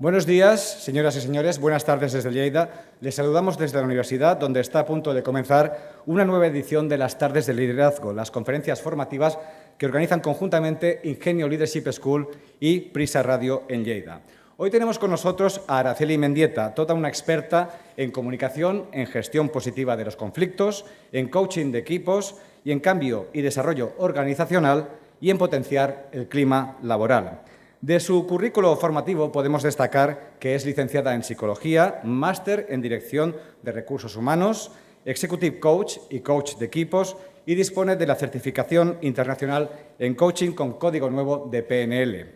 Buenos días, señoras y señores. Buenas tardes desde Lleida. Les saludamos desde la universidad, donde está a punto de comenzar una nueva edición de las Tardes del Liderazgo, las conferencias formativas que organizan conjuntamente Ingenio Leadership School y Prisa Radio en Lleida. Hoy tenemos con nosotros a Araceli Mendieta, toda una experta en comunicación, en gestión positiva de los conflictos, en coaching de equipos y en cambio y desarrollo organizacional y en potenciar el clima laboral. De su currículo formativo podemos destacar que es licenciada en Psicología, máster en Dirección de Recursos Humanos, Executive Coach y Coach de Equipos y dispone de la certificación internacional en Coaching con Código Nuevo de PNL.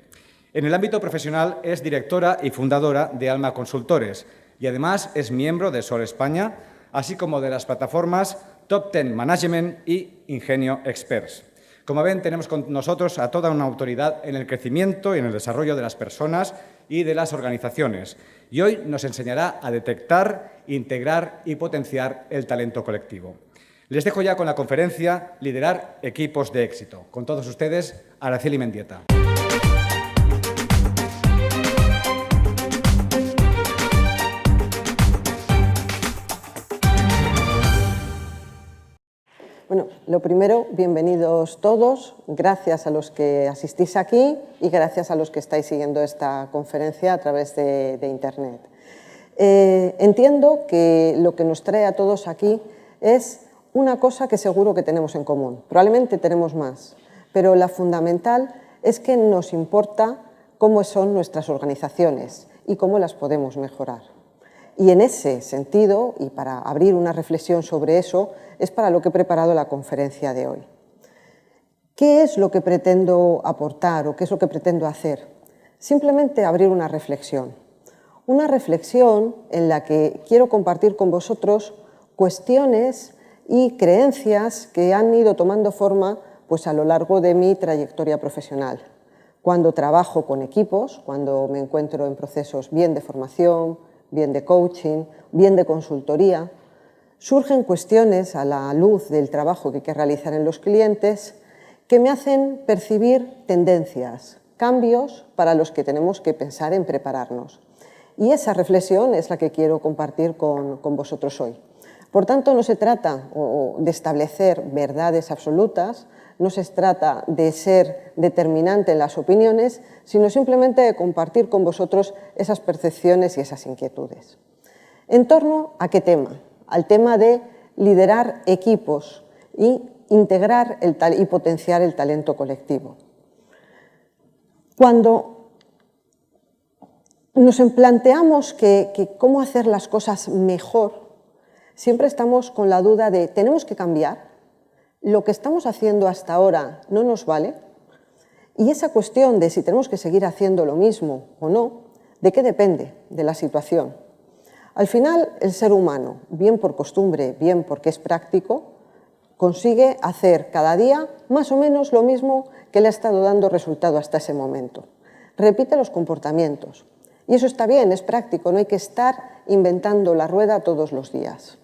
En el ámbito profesional es directora y fundadora de Alma Consultores y además es miembro de Sol España, así como de las plataformas Top 10 Management y Ingenio Experts. Como ven, tenemos con nosotros a toda una autoridad en el crecimiento y en el desarrollo de las personas y de las organizaciones. Y hoy nos enseñará a detectar, integrar y potenciar el talento colectivo. Les dejo ya con la conferencia Liderar equipos de éxito. Con todos ustedes, Araceli Mendieta. Bueno, lo primero, bienvenidos todos, gracias a los que asistís aquí y gracias a los que estáis siguiendo esta conferencia a través de Internet. Entiendo que lo que nos trae a todos aquí es una cosa que seguro que tenemos en común, probablemente tenemos más, pero la fundamental es que nos importa cómo son nuestras organizaciones y cómo las podemos mejorar. Y en ese sentido, y para abrir una reflexión sobre eso, es para lo que he preparado la conferencia de hoy. ¿Qué es lo que pretendo aportar o qué es lo que pretendo hacer? Simplemente abrir una reflexión en la que quiero compartir con vosotros cuestiones y creencias que han ido tomando forma pues, a lo largo de mi trayectoria profesional. Cuando trabajo con equipos, cuando me encuentro en procesos bien de formación, bien de coaching, bien de consultoría, surgen cuestiones a la luz del trabajo que hay que realizar en los clientes que me hacen percibir tendencias, cambios para los que tenemos que pensar en prepararnos. Y esa reflexión es la que quiero compartir con vosotros hoy. Por tanto, no se trata de establecer verdades absolutas, no se trata de ser determinante en las opiniones, sino simplemente de compartir con vosotros esas percepciones y esas inquietudes. ¿En torno a qué tema? Al tema de liderar equipos y integrar y potenciar el talento colectivo. Cuando nos planteamos cómo hacer las cosas mejor, siempre estamos con la duda de ¿tenemos que cambiar? ¿Lo que estamos haciendo hasta ahora no nos vale? Y esa cuestión de si tenemos que seguir haciendo lo mismo o no, ¿de qué depende? De la situación. Al final, el ser humano, bien por costumbre, bien porque es práctico, consigue hacer cada día más o menos lo mismo que le ha estado dando resultado hasta ese momento. Repite los comportamientos. Y eso está bien, es práctico, no hay que estar inventando la rueda todos los días.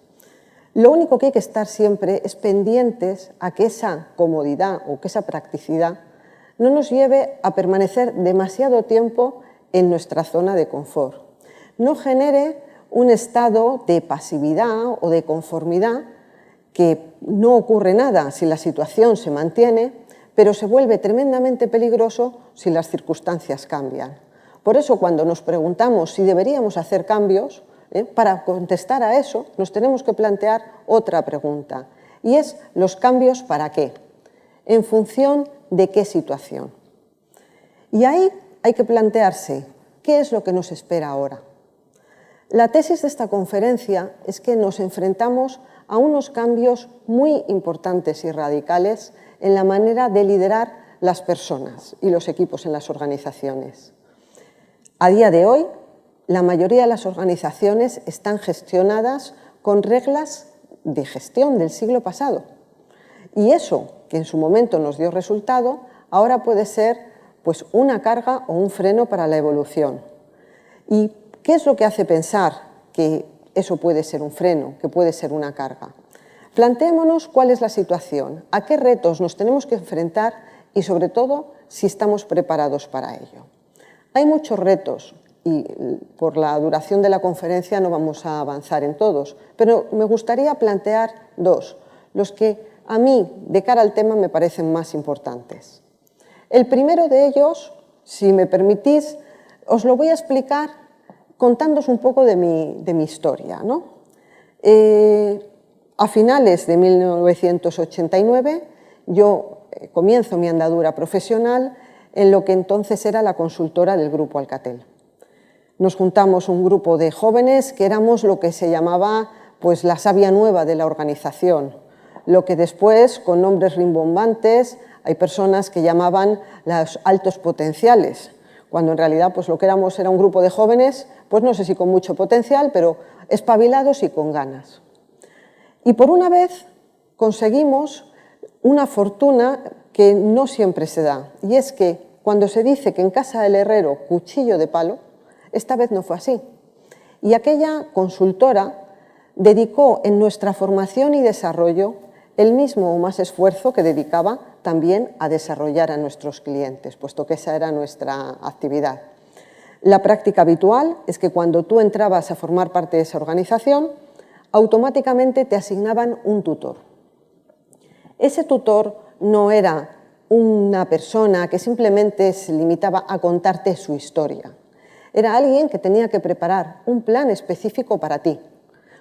Lo único que hay que estar siempre es pendientes a que esa comodidad o que esa practicidad no nos lleve a permanecer demasiado tiempo en nuestra zona de confort. No genere un estado de pasividad o de conformidad que no ocurre nada si la situación se mantiene, pero se vuelve tremendamente peligroso si las circunstancias cambian. Por eso, cuando nos preguntamos si deberíamos hacer cambios, para contestar a eso nos tenemos que plantear otra pregunta, y es ¿los cambios para qué? ¿En función de qué situación? Y ahí hay que plantearse ¿qué es lo que nos espera ahora? La tesis de esta conferencia es que nos enfrentamos a unos cambios muy importantes y radicales en la manera de liderar las personas y los equipos en las organizaciones. A día de hoy, la mayoría de las organizaciones están gestionadas con reglas de gestión del siglo pasado. Y eso, que en su momento nos dio resultado, ahora puede ser pues, una carga o un freno para la evolución. ¿Y qué es lo que hace pensar que eso puede ser un freno, que puede ser una carga? Planteémonos cuál es la situación, a qué retos nos tenemos que enfrentar y, sobre todo, si estamos preparados para ello. Hay muchos retos y por la duración de la conferencia no vamos a avanzar en todos, pero me gustaría plantear dos, los que a mí, de cara al tema, me parecen más importantes. El primero de ellos, si me permitís, os lo voy a explicar contándoos un poco de mi historia, ¿no? A finales de 1989 yo comienzo mi andadura profesional en lo que entonces era la consultora del Grupo Alcatel. Nos juntamos un grupo de jóvenes que éramos lo que se llamaba pues, la savia nueva de la organización, lo que después, con nombres rimbombantes, hay personas que llamaban los altos potenciales, cuando en realidad pues, lo que éramos era un grupo de jóvenes, pues no sé si con mucho potencial, pero espabilados y con ganas. Y por una vez conseguimos una fortuna que no siempre se da, y es que cuando se dice que en casa del herrero cuchillo de palo, esta vez no fue así. Y aquella consultora dedicó en nuestra formación y desarrollo el mismo o más esfuerzo que dedicaba también a desarrollar a nuestros clientes, puesto que esa era nuestra actividad. La práctica habitual es que cuando tú entrabas a formar parte de esa organización, automáticamente te asignaban un tutor. Ese tutor no era una persona que simplemente se limitaba a contarte su historia. Era alguien que tenía que preparar un plan específico para ti,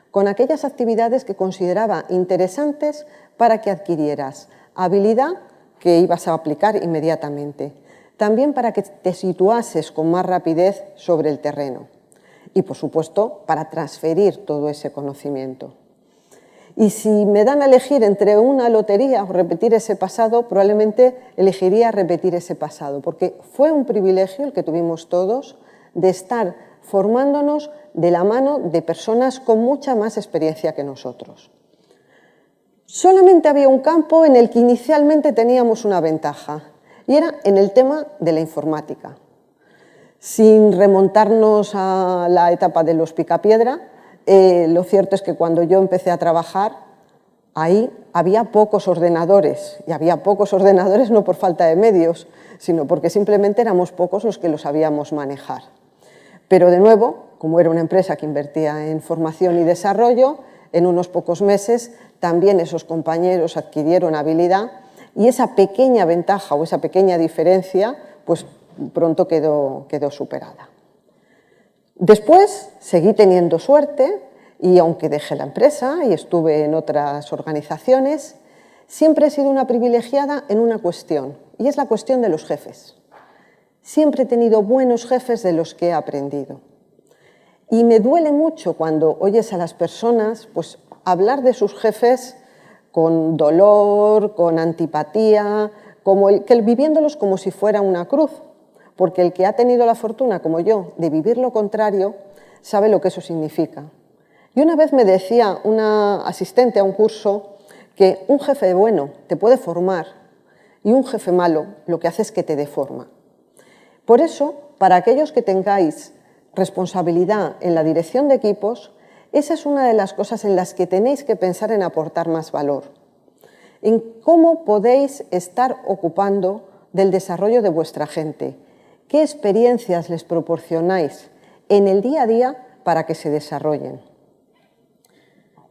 con aquellas actividades que consideraba interesantes para que adquirieras habilidad que ibas a aplicar inmediatamente, también para que te situases con más rapidez sobre el terreno y, por supuesto, para transferir todo ese conocimiento. Y si me dan a elegir entre una lotería o repetir ese pasado, probablemente elegiría repetir ese pasado, porque fue un privilegio el que tuvimos todos de estar formándonos de la mano de personas con mucha más experiencia que nosotros. Solamente había un campo en el que inicialmente teníamos una ventaja, y era en el tema de la informática. Sin remontarnos a la etapa de los picapiedra, lo cierto es que cuando yo empecé a trabajar, ahí había pocos ordenadores, y había pocos ordenadores no por falta de medios, sino porque simplemente éramos pocos los que los sabíamos manejar. Pero de nuevo, como era una empresa que invertía en formación y desarrollo, en unos pocos meses también esos compañeros adquirieron habilidad y esa pequeña ventaja o esa pequeña diferencia pues pronto quedó superada. Después seguí teniendo suerte y aunque dejé la empresa y estuve en otras organizaciones, siempre he sido una privilegiada en una cuestión, y es la cuestión de los jefes. Siempre he tenido buenos jefes de los que he aprendido. Y me duele mucho cuando oyes a las personas pues, hablar de sus jefes con dolor, con antipatía, viviéndolos como si fuera una cruz, porque el que ha tenido la fortuna, como yo, de vivir lo contrario, sabe lo que eso significa. Y una vez me decía una asistente a un curso que un jefe bueno te puede formar y un jefe malo lo que hace es que te deforma. Por eso, para aquellos que tengáis responsabilidad en la dirección de equipos, esa es una de las cosas en las que tenéis que pensar en aportar más valor, en cómo podéis estar ocupando del desarrollo de vuestra gente, qué experiencias les proporcionáis en el día a día para que se desarrollen.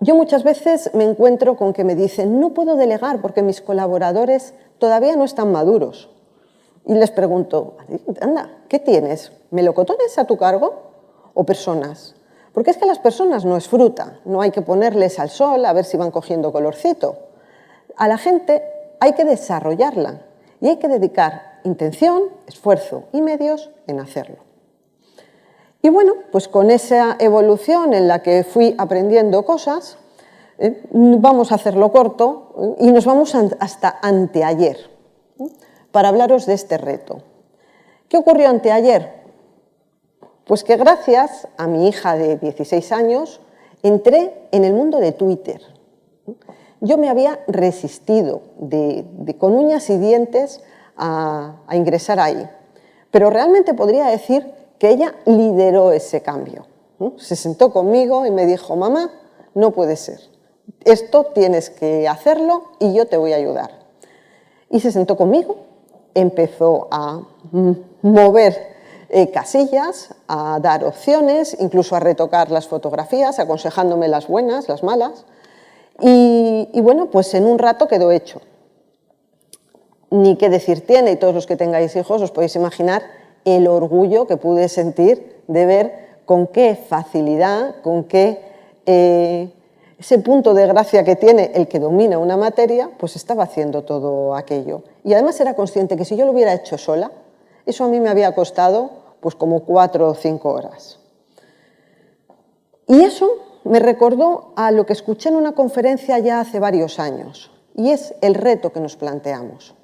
Yo muchas veces me encuentro con que me dicen no puedo delegar porque mis colaboradores todavía no están maduros. Y les pregunto, anda, ¿qué tienes? ¿Melocotones a tu cargo o personas? Porque es que las personas no es fruta, no hay que ponerles al sol a ver si van cogiendo colorcito. A la gente hay que desarrollarla y hay que dedicar intención, esfuerzo y medios en hacerlo. Y bueno, pues con esa evolución en la que fui aprendiendo cosas, vamos a hacerlo corto y nos vamos hasta anteayer para hablaros de este reto. ¿Qué ocurrió anteayer? Pues que gracias a mi hija de 16 años entré en el mundo de Twitter. Yo me había resistido con uñas y dientes a ingresar ahí, pero realmente podría decir que ella lideró ese cambio. Se sentó conmigo y me dijo, mamá, no puede ser, esto tienes que hacerlo y yo te voy a ayudar. Y se sentó conmigo, empezó a mover casillas, a dar opciones, incluso a retocar las fotografías, aconsejándome las buenas, las malas. Y bueno, pues en un rato quedó hecho. Ni qué decir tiene, y todos los que tengáis hijos os podéis imaginar el orgullo que pude sentir de ver con qué facilidad, con qué ese punto de gracia que tiene el que domina una materia, pues estaba haciendo todo aquello. Y además era consciente que si yo lo hubiera hecho sola, eso a mí me había costado pues como 4 o 5 horas. Y eso me recordó a lo que escuché en una conferencia ya hace varios años, y es el reto que nos planteamos.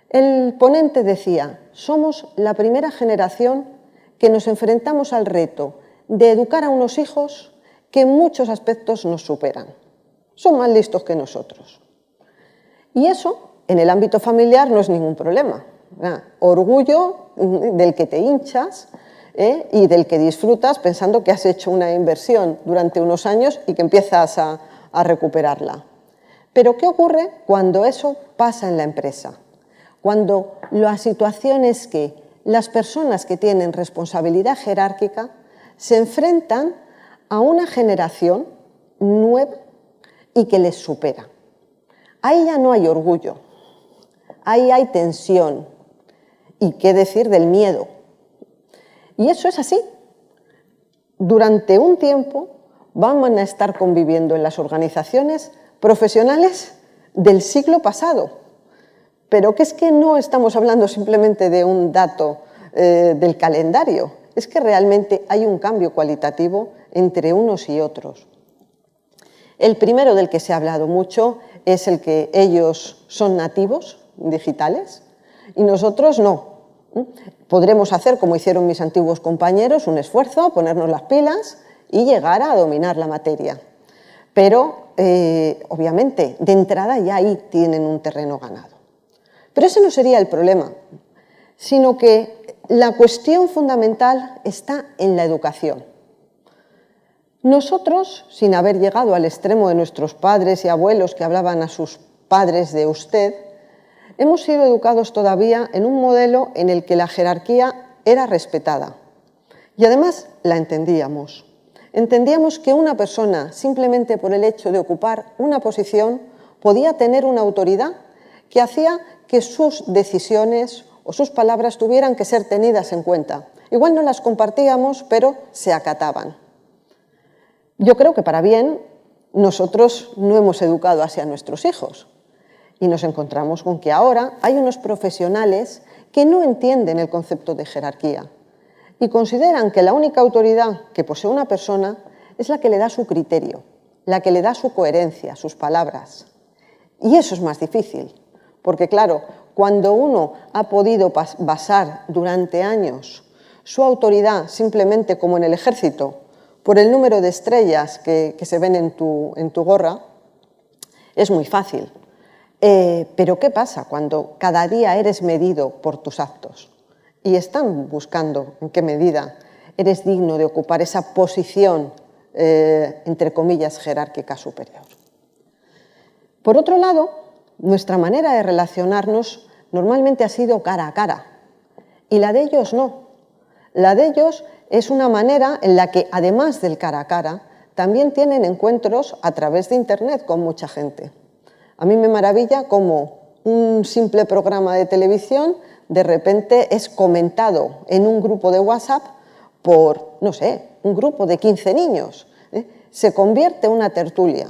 El ponente decía, somos la primera generación que nos enfrentamos al reto de educar a unos hijos que en muchos aspectos nos superan. Son más listos que nosotros. Y eso, en el ámbito familiar, no es ningún problema. Orgullo del que te hinchas y del que disfrutas pensando que has hecho una inversión durante unos años y que empiezas a recuperarla. Pero ¿qué ocurre cuando eso pasa en la empresa? Cuando la situación es que las personas que tienen responsabilidad jerárquica se enfrentan a una generación nueva y que les supera. Ahí ya no hay orgullo, ahí hay tensión. ¿Y qué decir del miedo? Y eso es así. Durante un tiempo van a estar conviviendo en las organizaciones profesionales del siglo pasado. Pero que es que no estamos hablando simplemente de un dato del calendario, es que realmente hay un cambio cualitativo entre unos y otros. El primero del que se ha hablado mucho es el que ellos son nativos digitales y nosotros no. Podremos hacer, como hicieron mis antiguos compañeros, un esfuerzo, ponernos las pilas y llegar a dominar la materia. Pero, obviamente, de entrada ya ahí tienen un terreno ganado. Pero ese no sería el problema, sino que la cuestión fundamental está en la educación. Nosotros, sin haber llegado al extremo de nuestros padres y abuelos que hablaban a sus padres de usted, hemos sido educados todavía en un modelo en el que la jerarquía era respetada. Y además la entendíamos. Entendíamos que una persona, simplemente por el hecho de ocupar una posición, podía tener una autoridad que hacía que sus decisiones o sus palabras tuvieran que ser tenidas en cuenta. Igual no las compartíamos, pero se acataban. Yo creo que para bien nosotros no hemos educado así a nuestros hijos y nos encontramos con que ahora hay unos profesionales que no entienden el concepto de jerarquía y consideran que la única autoridad que posee una persona es la que le da su criterio, la que le da su coherencia, sus palabras. Y eso es más difícil, porque claro, cuando uno ha podido basar durante años su autoridad simplemente como en el ejército, por el número de estrellas que se ven en tu gorra, es muy fácil. Pero ¿qué pasa cuando cada día eres medido por tus actos? Y están buscando en qué medida eres digno de ocupar esa posición, entre comillas, jerárquica superior. Por otro lado, nuestra manera de relacionarnos normalmente ha sido cara a cara, y la de ellos no. La de ellos es una manera en la que, además del cara a cara, también tienen encuentros a través de Internet con mucha gente. A mí me maravilla cómo un simple programa de televisión de repente es comentado en un grupo de WhatsApp por, no sé, un grupo de 15 niños. Se convierte en una tertulia.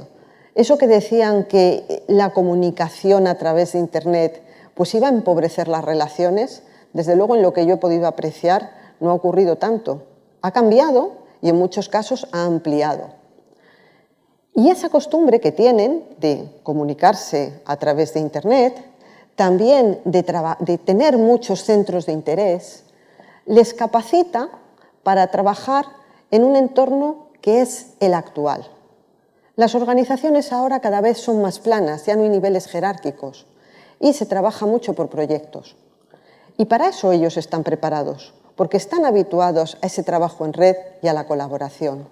Eso que decían que la comunicación a través de Internet pues iba a empobrecer las relaciones, desde luego en lo que yo he podido apreciar no ha ocurrido tanto. Ha cambiado y en muchos casos ha ampliado. Y esa costumbre que tienen de comunicarse a través de Internet, también de tener muchos centros de interés, les capacita para trabajar en un entorno que es el actual. Las organizaciones ahora cada vez son más planas, ya no hay niveles jerárquicos y se trabaja mucho por proyectos. Y para eso ellos están preparados, porque están habituados a ese trabajo en red y a la colaboración.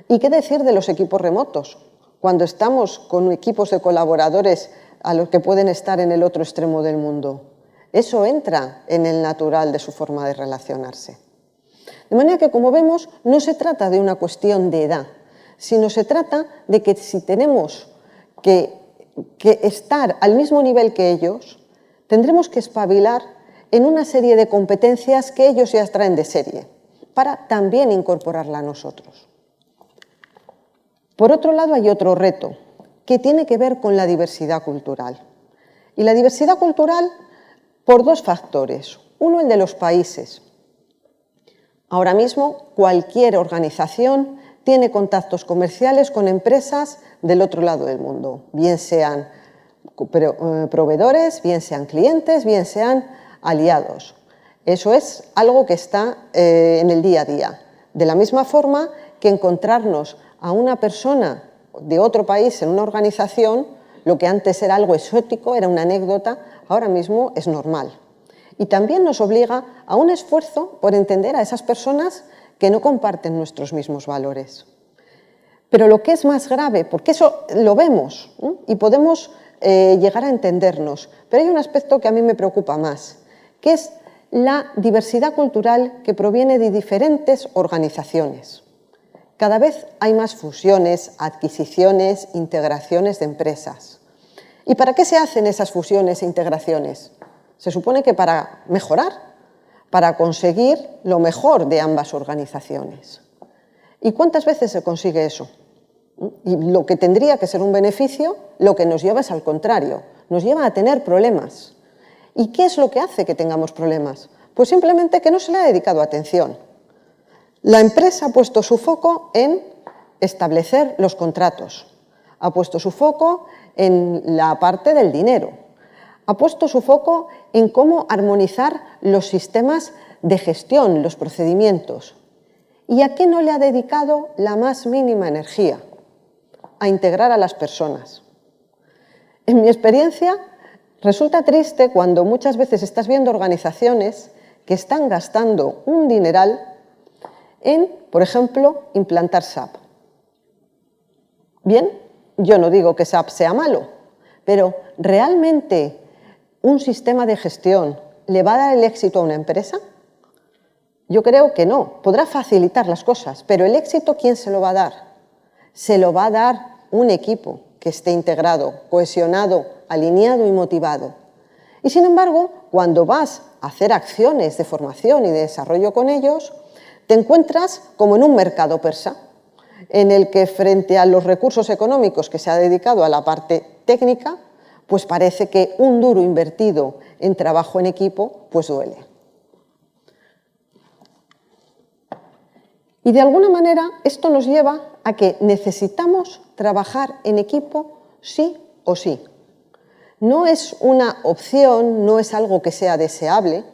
¿Y qué decir de los equipos remotos? Cuando estamos con equipos de colaboradores a los que pueden estar en el otro extremo del mundo. Eso entra en el natural de su forma de relacionarse. De manera que, como vemos, no se trata de una cuestión de edad, sino se trata de que si tenemos que estar al mismo nivel que ellos, tendremos que espabilar en una serie de competencias que ellos ya traen de serie, para también incorporarla a nosotros. Por otro lado, hay otro reto, que tiene que ver con la diversidad cultural. Y la diversidad cultural por dos factores. Uno, el de los países. Ahora mismo, cualquier organización tiene contactos comerciales con empresas del otro lado del mundo, bien sean proveedores, bien sean clientes, bien sean aliados. Eso es algo que está en el día a día. De la misma forma que encontrarnos a una persona de otro país en una organización, lo que antes era algo exótico, era una anécdota, ahora mismo es normal. Y también nos obliga a un esfuerzo por entender a esas personas que no comparten nuestros mismos valores. Pero lo que es más grave, porque eso lo vemos, ¿no? Y podemos llegar a entendernos, pero hay un aspecto que a mí me preocupa más, que es la diversidad cultural que proviene de diferentes organizaciones. Cada vez hay más fusiones, adquisiciones, integraciones de empresas. ¿Y para qué se hacen esas fusiones e integraciones? Se supone que para mejorar, para conseguir lo mejor de ambas organizaciones. ¿Y cuántas veces se consigue eso? Y lo que tendría que ser un beneficio, lo que nos lleva es al contrario, nos lleva a tener problemas. ¿Y qué es lo que hace que tengamos problemas? Pues simplemente que no se le ha dedicado atención. La empresa ha puesto su foco en establecer los contratos, ha puesto su foco en la parte del dinero, ha puesto su foco en cómo armonizar los sistemas de gestión, los procedimientos. ¿Y a qué no le ha dedicado la más mínima energía? A integrar a las personas. En mi experiencia, resulta triste cuando muchas veces estás viendo organizaciones que están gastando un dineral en, por ejemplo, implantar SAP. Bien, yo no digo que SAP sea malo, pero ¿realmente un sistema de gestión le va a dar el éxito a una empresa? Yo creo que no. Podrá facilitar las cosas, pero el éxito, ¿quién se lo va a dar? Se lo va a dar un equipo que esté integrado, cohesionado, alineado y motivado. Y sin embargo, cuando vas a hacer acciones de formación y de desarrollo con ellos, te encuentras como en un mercado persa, en el que frente a los recursos económicos que se ha dedicado a la parte técnica, pues parece que un duro invertido en trabajo en equipo, pues duele. Y de alguna manera esto nos lleva a que necesitamos trabajar en equipo sí o sí. No es una opción, no es algo que sea deseable,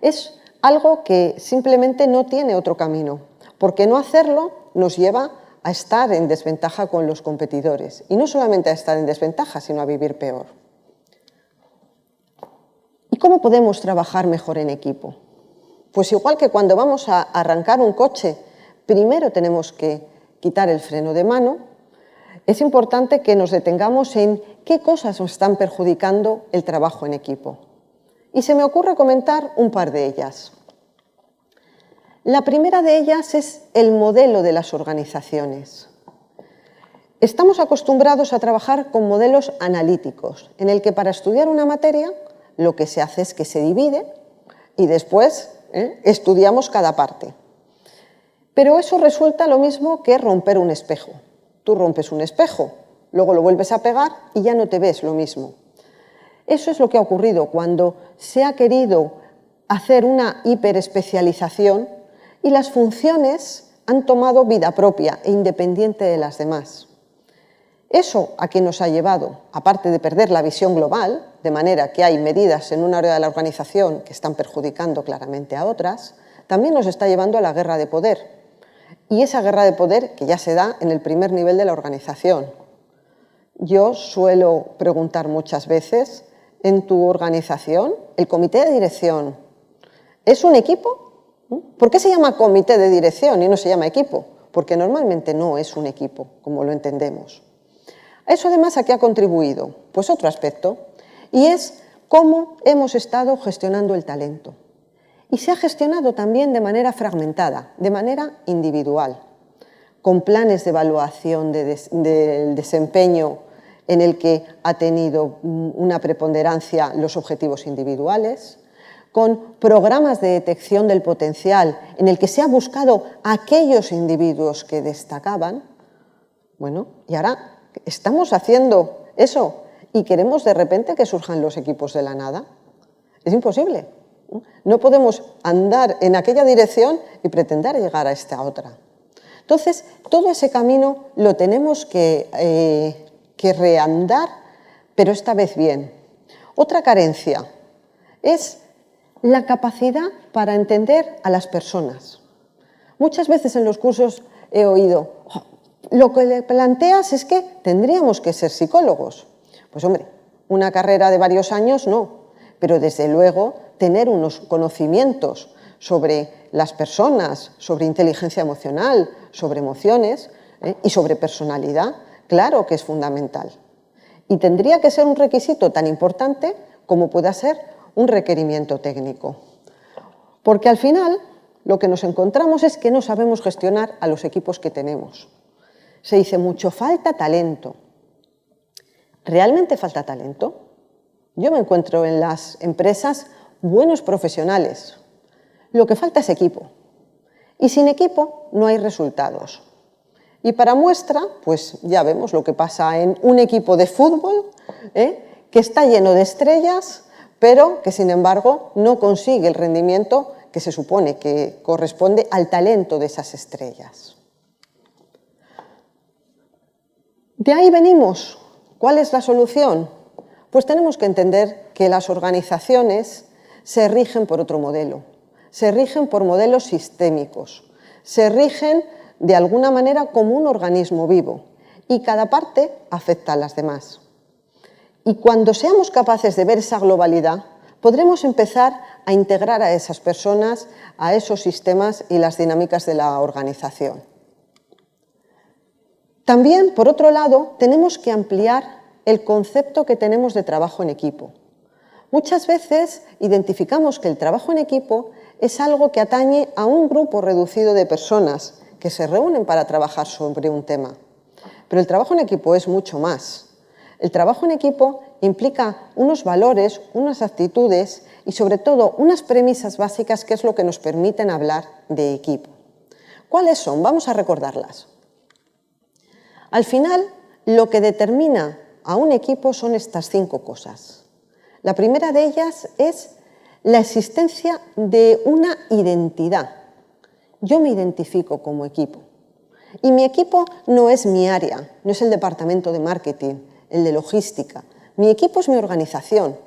es algo que simplemente no tiene otro camino, porque no hacerlo nos lleva a estar en desventaja con los competidores. Y no solamente a estar en desventaja, sino a vivir peor. ¿Y cómo podemos trabajar mejor en equipo? Pues igual que cuando vamos a arrancar un coche, primero tenemos que quitar el freno de mano, es importante que nos detengamos en qué cosas nos están perjudicando el trabajo en equipo. Y se me ocurre comentar un par de ellas. La primera de ellas es el modelo de las organizaciones. Estamos acostumbrados a trabajar con modelos analíticos, en el que para estudiar una materia lo que se hace es que se divide y después estudiamos cada parte. Pero eso resulta lo mismo que romper un espejo. Tú rompes un espejo, luego lo vuelves a pegar y ya no te ves lo mismo. Eso es lo que ha ocurrido cuando se ha querido hacer una hiperespecialización y las funciones han tomado vida propia e independiente de las demás. ¿Eso a qué nos ha llevado? Aparte de perder la visión global, de manera que hay medidas en una área de la organización que están perjudicando claramente a otras, también nos está llevando a la guerra de poder. Y esa guerra de poder que ya se da en el primer nivel de la organización. Yo suelo preguntar muchas veces, ¿en tu organización el comité de dirección es un equipo? ¿Por qué se llama comité de dirección y no se llama equipo? Porque normalmente no es un equipo, como lo entendemos. ¿Eso además a qué ha contribuido? Pues otro aspecto, y es cómo hemos estado gestionando el talento. Y se ha gestionado también de manera fragmentada, de manera individual, con planes de evaluación del desempeño en el que ha tenido una preponderancia los objetivos individuales, con programas de detección del potencial en el que se ha buscado a aquellos individuos que destacaban. Bueno, y ahora estamos haciendo eso y queremos de repente que surjan los equipos de la nada. Es imposible. No podemos andar en aquella dirección y pretender llegar a esta otra. Entonces, todo ese camino lo tenemos que reandar, pero esta vez bien. Otra carencia es la capacidad para entender a las personas. Muchas veces en los cursos he oído, lo que le planteas es que tendríamos que ser psicólogos. Pues hombre, una carrera de varios años no, pero desde luego tener unos conocimientos sobre las personas, sobre inteligencia emocional, sobre emociones y sobre personalidad, claro que es fundamental. Y tendría que ser un requisito tan importante como pueda ser un requerimiento técnico. Porque al final lo que nos encontramos es que no sabemos gestionar a los equipos que tenemos. Se dice mucho, falta talento. ¿Realmente falta talento? Yo me encuentro en las empresas buenos profesionales. Lo que falta es equipo. Y sin equipo no hay resultados. Y para muestra, pues ya vemos lo que pasa en un equipo de fútbol, que está lleno de estrellas, pero que sin embargo no consigue el rendimiento que se supone que corresponde al talento de esas estrellas. De ahí venimos. ¿Cuál es la solución? Pues tenemos que entender que las organizaciones se rigen por otro modelo, se rigen por modelos sistémicos, se rigen de alguna manera como un organismo vivo y cada parte afecta a las demás. Y cuando seamos capaces de ver esa globalidad, podremos empezar a integrar a esas personas, a esos sistemas y las dinámicas de la organización. También, por otro lado, tenemos que ampliar el concepto que tenemos de trabajo en equipo. Muchas veces identificamos que el trabajo en equipo es algo que atañe a un grupo reducido de personas que se reúnen para trabajar sobre un tema. Pero el trabajo en equipo es mucho más. El trabajo en equipo implica unos valores, unas actitudes y sobre todo unas premisas básicas que es lo que nos permiten hablar de equipo. ¿Cuáles son? Vamos a recordarlas. Al final, lo que determina a un equipo son estas 5 cosas. La primera de ellas es la existencia de una identidad. Yo me identifico como equipo. Y mi equipo no es mi área, no es el departamento de marketing, el de logística. Mi equipo es mi organización.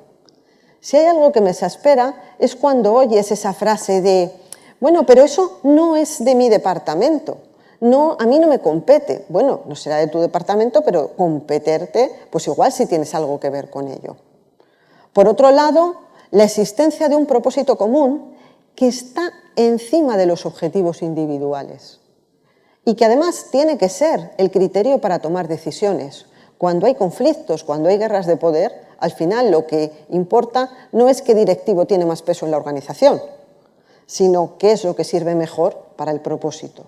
Si hay algo que me exaspera es cuando oyes esa frase de bueno, pero eso no es de mi departamento. No, a mí no me compete. Bueno, no será de tu departamento, pero competerte, pues igual sí tienes algo que ver con ello. Por otro lado, la existencia de un propósito común que está encima de los objetivos individuales y que además tiene que ser el criterio para tomar decisiones. Cuando hay conflictos, cuando hay guerras de poder, al final lo que importa no es qué directivo tiene más peso en la organización, sino qué es lo que sirve mejor para el propósito.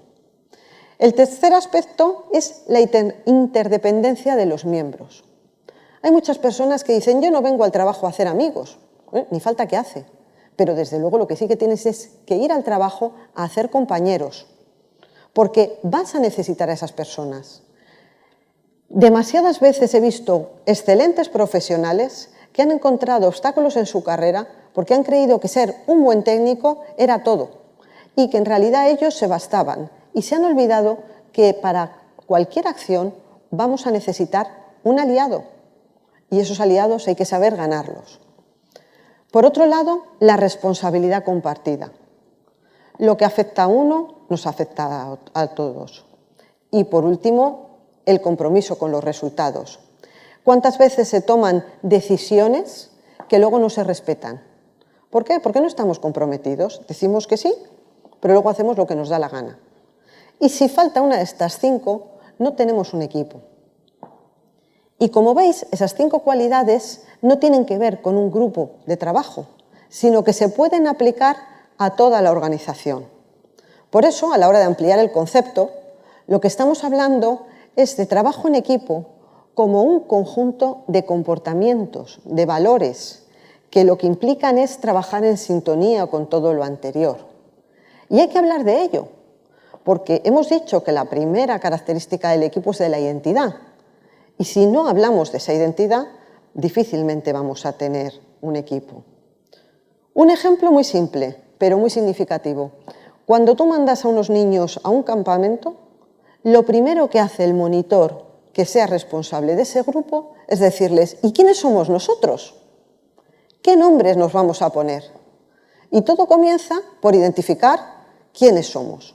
El tercer aspecto es la interdependencia de los miembros. Hay muchas personas que dicen, yo no vengo al trabajo a hacer amigos, ni falta que hace, pero desde luego lo que sí que tienes es que ir al trabajo a hacer compañeros, porque vas a necesitar a esas personas. Demasiadas veces he visto excelentes profesionales que han encontrado obstáculos en su carrera porque han creído que ser un buen técnico era todo y que en realidad ellos se bastaban y se han olvidado que para cualquier acción vamos a necesitar un aliado y esos aliados hay que saber ganarlos. Por otro lado, la responsabilidad compartida. Lo que afecta a uno nos afecta a todos. Y por último, el compromiso con los resultados. ¿Cuántas veces se toman decisiones que luego no se respetan? ¿Por qué? Porque no estamos comprometidos. Decimos que sí, pero luego hacemos lo que nos da la gana. Y si falta una de estas 5, no tenemos un equipo. Y como veis, esas 5 cualidades no tienen que ver con un grupo de trabajo, sino que se pueden aplicar a toda la organización. Por eso, a la hora de ampliar el concepto, lo que estamos hablando es de trabajo en equipo como un conjunto de comportamientos, de valores, que lo que implican es trabajar en sintonía con todo lo anterior. Y hay que hablar de ello, porque hemos dicho que la primera característica del equipo es de la identidad. Y si no hablamos de esa identidad, difícilmente vamos a tener un equipo. Un ejemplo muy simple, pero muy significativo. Cuando tú mandas a unos niños a un campamento, lo primero que hace el monitor que sea responsable de ese grupo es decirles: ¿y quiénes somos nosotros? ¿Qué nombres nos vamos a poner? Y todo comienza por identificar quiénes somos,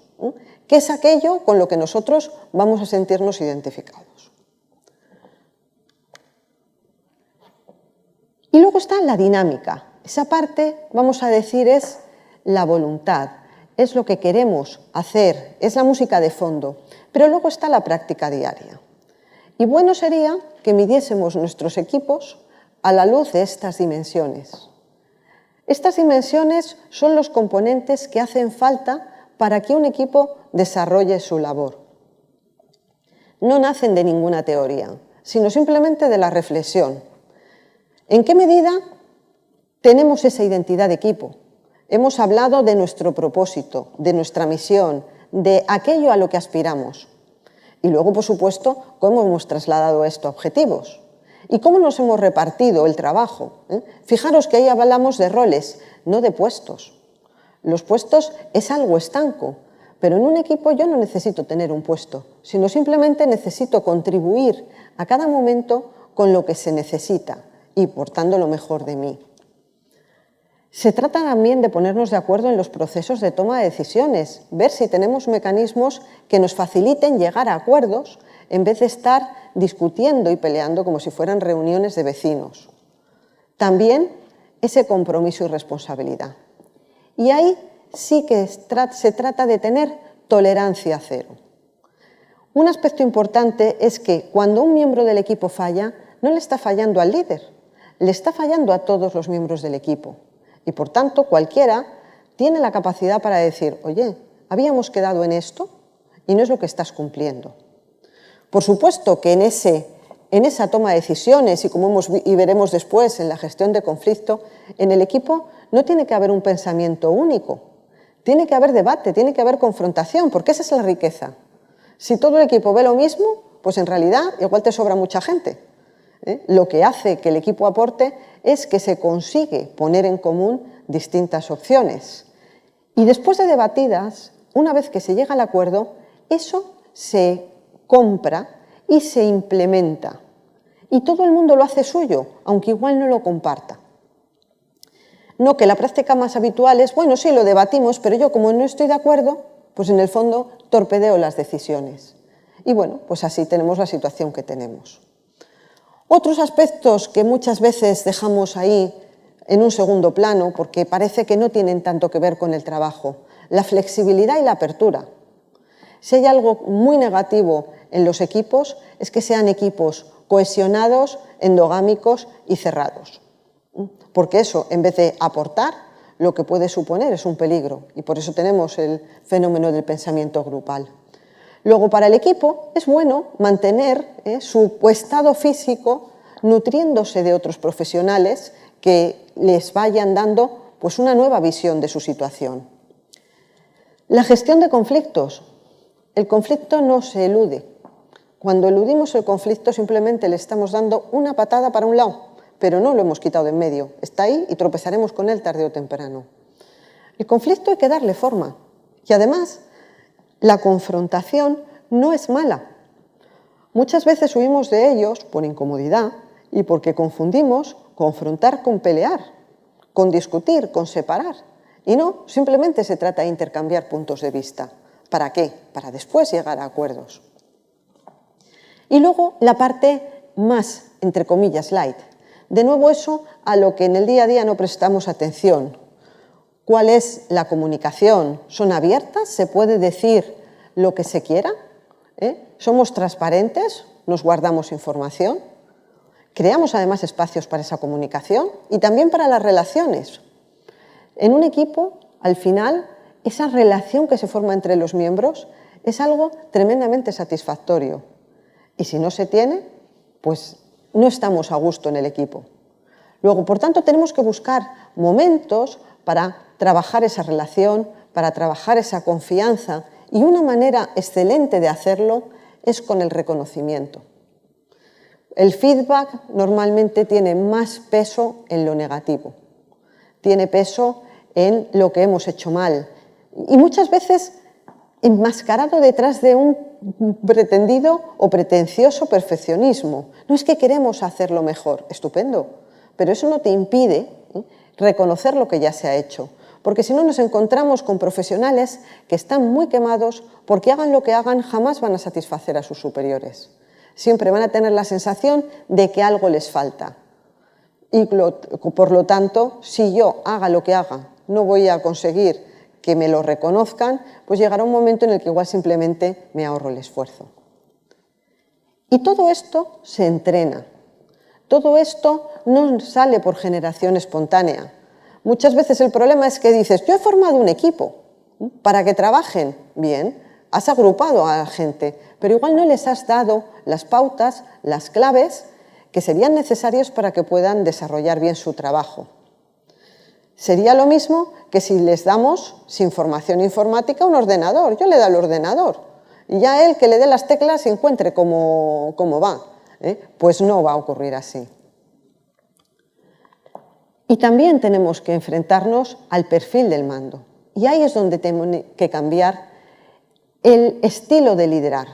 qué es aquello con lo que nosotros vamos a sentirnos identificados. Y luego está la dinámica. Esa parte, vamos a decir, es la voluntad, es lo que queremos hacer, es la música de fondo. Pero luego está la práctica diaria. Y bueno sería que midiésemos nuestros equipos a la luz de estas dimensiones. Estas dimensiones son los componentes que hacen falta para que un equipo desarrolle su labor. No nacen de ninguna teoría, sino simplemente de la reflexión. ¿En qué medida tenemos esa identidad de equipo? Hemos hablado de nuestro propósito, de nuestra misión, de aquello a lo que aspiramos. Y luego, por supuesto, cómo hemos trasladado esto a objetivos. ¿Y cómo nos hemos repartido el trabajo? Fijaros que ahí hablamos de roles, no de puestos. Los puestos es algo estanco, pero en un equipo yo no necesito tener un puesto, sino simplemente necesito contribuir a cada momento con lo que se necesita y portando lo mejor de mí. Se trata también de ponernos de acuerdo en los procesos de toma de decisiones, ver si tenemos mecanismos que nos faciliten llegar a acuerdos en vez de estar discutiendo y peleando como si fueran reuniones de vecinos. También ese compromiso y responsabilidad. Y ahí sí que se trata de tener tolerancia cero. Un aspecto importante es que cuando un miembro del equipo falla, no le está fallando al líder, le está fallando a todos los miembros del equipo. Y por tanto, cualquiera tiene la capacidad para decir: oye, habíamos quedado en esto y no es lo que estás cumpliendo. Por supuesto que en esa toma de decisiones, y como veremos después en la gestión de conflicto, en el equipo no tiene que haber un pensamiento único. Tiene que haber debate, tiene que haber confrontación, porque esa es la riqueza. Si todo el equipo ve lo mismo, pues en realidad igual te sobra mucha gente. Lo que hace que el equipo aporte es que se consigue poner en común distintas opciones. Y después de debatidas, una vez que se llega al acuerdo, eso se compra y se implementa. Y todo el mundo lo hace suyo, aunque igual no lo comparta. No, que la práctica más habitual es: bueno, sí, lo debatimos, pero yo como no estoy de acuerdo, pues en el fondo torpedeo las decisiones. Y bueno, pues así tenemos la situación que tenemos. Otros aspectos que muchas veces dejamos ahí en un segundo plano porque parece que no tienen tanto que ver con el trabajo: la flexibilidad y la apertura. Si hay algo muy negativo en los equipos es que sean equipos cohesionados, endogámicos y cerrados. Porque eso, en vez de aportar, lo que puede suponer es un peligro. Y por eso tenemos el fenómeno del pensamiento grupal. Luego, para el equipo es bueno mantener su estado físico nutriéndose de otros profesionales que les vayan dando pues, una nueva visión de su situación. La gestión de conflictos. El conflicto no se elude. Cuando eludimos el conflicto simplemente le estamos dando una patada para un lado, pero no lo hemos quitado de en medio. Está ahí y tropezaremos con él tarde o temprano. El conflicto hay que darle forma. Y además, la confrontación no es mala. Muchas veces huimos de ellos por incomodidad y porque confundimos confrontar con pelear, con discutir, con separar. Y no, simplemente se trata de intercambiar puntos de vista. ¿Para qué? Para después llegar a acuerdos. Y luego la parte más, entre comillas, light. De nuevo eso a lo que en el día a día no prestamos atención. ¿Cuál es la comunicación? ¿Son abiertas? ¿Se puede decir lo que se quiera? ¿Somos transparentes? ¿Nos guardamos información? Creamos además espacios para esa comunicación y también para las relaciones. En un equipo, al final, esa relación que se forma entre los miembros es algo tremendamente satisfactorio. Y si no se tiene, pues no estamos a gusto en el equipo. Luego, por tanto, tenemos que buscar momentos para trabajar esa relación, para trabajar esa confianza, y una manera excelente de hacerlo es con el reconocimiento. El feedback normalmente tiene más peso en lo negativo, tiene peso en lo que hemos hecho mal y muchas veces enmascarado detrás de un pretendido o pretencioso perfeccionismo. No es que queremos hacerlo mejor, estupendo, pero eso no te impide reconocer lo que ya se ha hecho, porque si no nos encontramos con profesionales que están muy quemados porque hagan lo que hagan jamás van a satisfacer a sus superiores. Siempre van a tener la sensación de que algo les falta. Y por lo tanto, si yo haga lo que haga, no voy a conseguir que me lo reconozcan, pues llegará un momento en el que igual simplemente me ahorro el esfuerzo. Y todo esto se entrena. Todo esto no sale por generación espontánea. Muchas veces el problema es que dices, yo he formado un equipo para que trabajen bien, has agrupado a la gente, pero igual no les has dado las pautas, las claves que serían necesarias para que puedan desarrollar bien su trabajo. Sería lo mismo que si les damos, sin formación informática, un ordenador. Yo le doy el ordenador y ya él que le dé las teclas y encuentre cómo va. Pues no va a ocurrir así. Y también tenemos que enfrentarnos al perfil del mando. Y ahí es donde tenemos que cambiar el estilo de liderar.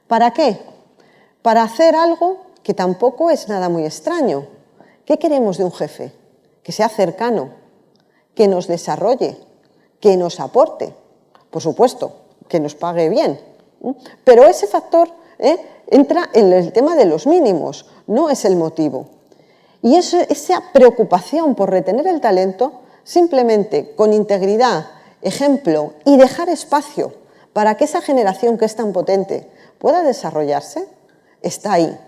¿Para qué? Para hacer algo que tampoco es nada muy extraño. ¿Qué queremos de un jefe? Que sea cercano, que nos desarrolle, que nos aporte. Por supuesto, que nos pague bien. Pero ese factor entra en el tema de los mínimos, no es el motivo. Y esa preocupación por retener el talento, simplemente con integridad, ejemplo y dejar espacio para que esa generación que es tan potente pueda desarrollarse, está ahí.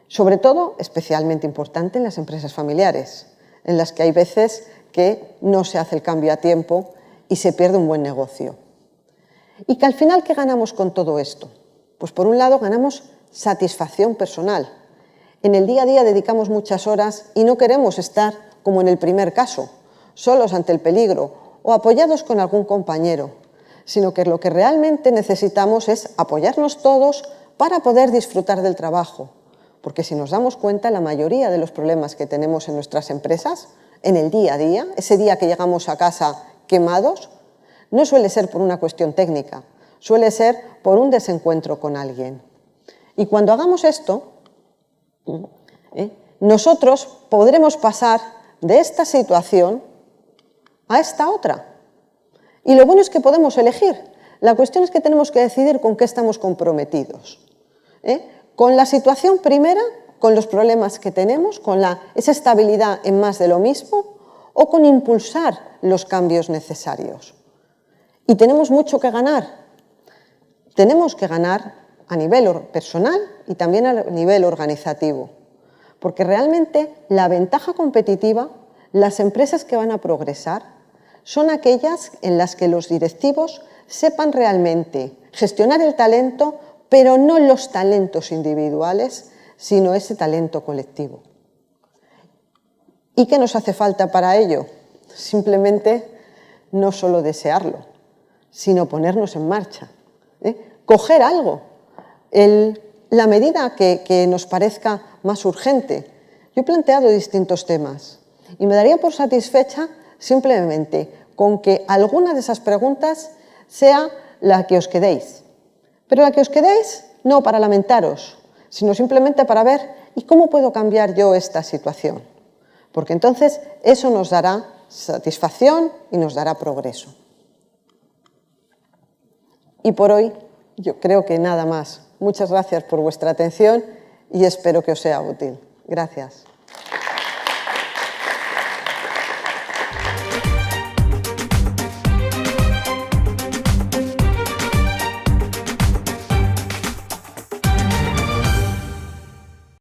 Sobre todo, especialmente importante en las empresas familiares, en las que hay veces que no se hace el cambio a tiempo y se pierde un buen negocio. Y que al final, ¿qué ganamos con todo esto? Pues por un lado ganamos satisfacción personal. En el día a día dedicamos muchas horas y no queremos estar, como en el primer caso, solos ante el peligro o apoyados con algún compañero, sino que lo que realmente necesitamos es apoyarnos todos para poder disfrutar del trabajo. Porque si nos damos cuenta, la mayoría de los problemas que tenemos en nuestras empresas, en el día a día, ese día que llegamos a casa quemados, no suele ser por una cuestión técnica, suele ser por un desencuentro con alguien. Y cuando hagamos esto, nosotros podremos pasar de esta situación a esta otra. Y lo bueno es que podemos elegir. La cuestión es que tenemos que decidir con qué estamos comprometidos. Con la situación primera, con los problemas que tenemos, con esa estabilidad en más de lo mismo, o con impulsar los cambios necesarios. Y tenemos mucho que ganar. Tenemos que ganar a nivel personal y también a nivel organizativo. Porque realmente la ventaja competitiva, las empresas que van a progresar, son aquellas en las que los directivos sepan realmente gestionar el talento, pero no los talentos individuales, sino ese talento colectivo. ¿Y qué nos hace falta para ello? Simplemente no solo desearlo, sino ponernos en marcha. Coger algo, la medida que nos parezca más urgente. Yo he planteado distintos temas y me daría por satisfecha simplemente con que alguna de esas preguntas sea la que os quedéis. Pero la que os quedéis no para lamentaros, sino simplemente para ver ¿y cómo puedo cambiar yo esta situación? Porque entonces eso nos dará satisfacción y nos dará progreso. Y por hoy yo creo que nada más. Muchas gracias por vuestra atención y espero que os sea útil. Gracias.